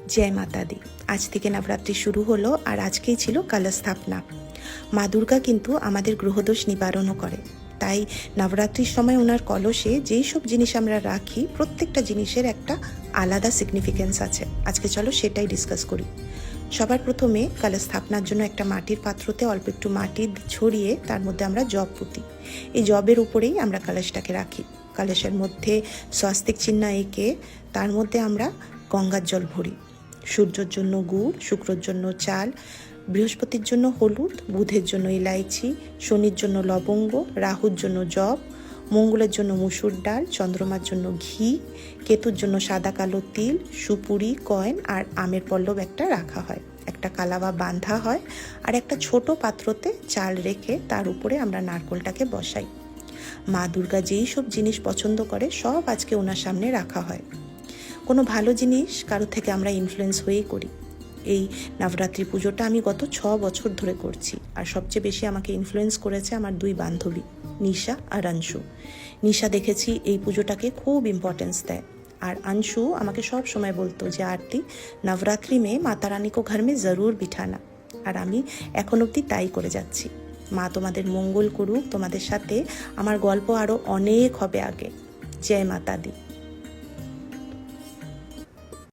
जय माता दी। आज থেকে নবরাত্রি শুরু হলো আর আজকেই ছিল কলশ স্থাপনা। মা দুর্গা কিন্তু আমাদের গ্রহদোষ নিবারণও করে, তাই নবরাত্রির সময় ওনার কলসে যেই সব জিনিস আমরা রাখি প্রত্যেকটা জিনিসের একটা আলাদা সিগনিফিকেন্স আছে। আজকে চলো সেটাই ডিসকাস করি। সবার প্রথমে কলশ স্থাপনার জন্য একটা মাটির পাত্রতে অল্প একটু মাটি ছড়িয়ে তার মধ্যে আমরা জব পুঁতি। এই জবের উপরেই আমরা কলসটাকে রাখি। কলসের মধ্যে স্বস্তিক চিহ্ন এঁকে তার মধ্যে আমরা গঙ্গার জল ভরি। সূর্যের জন্য গুড়, শুক্রর জন্য চাল, বৃহস্পতির জন্য হলুদ, বুধের জন্য ইলাইচি, শনির জন্য লবঙ্গ, রাহুর জন্য জব, মঙ্গলের জন্য মুসুর ডাল, চন্দ্রমার জন্য ঘি, কেতুর জন্য সাদা কালো তিল, সুপুরি, কয়েন আর আমের পল্লব একটা রাখা হয়। একটা কালাবা বাঁধা হয় আর একটা ছোট পাত্রতে চাল রেখে তার উপরে আমরা নারকেলটাকে বসাই। মা দুর্গা যেই সব জিনিস পছন্দ করে সব আজকে ওনার সামনে রাখা হয়। কোনো ভালো জিনিস কারো থেকে আমরা ইনফ্লুয়েন্স হয়েই করি। এই নবরাত্রি পুজোটা আমি গত 6 বছর ধরে করছি, আর সবচেয়ে বেশি আমাকে ইনফ্লুয়েন্স করেছে আমার 2 বান্ধবী নিশা আর অংশু। নিশা দেখেছি এই পুজোটাকে খুব ইম্পর্টেন্স দেয়, আর অংশু আমাকে সব সময় বলতো যে আরতি নবরাত্রি মে মাতা রানী কো ঘর মে জরুর বিঠানা, আর আমি এখন অবধি তাই করে যাচ্ছি। মা তোমাদের মঙ্গল করুক, তোমাদের সাথে আমার গল্প আরও অনেক হবে আগে। জয় মাতা দি।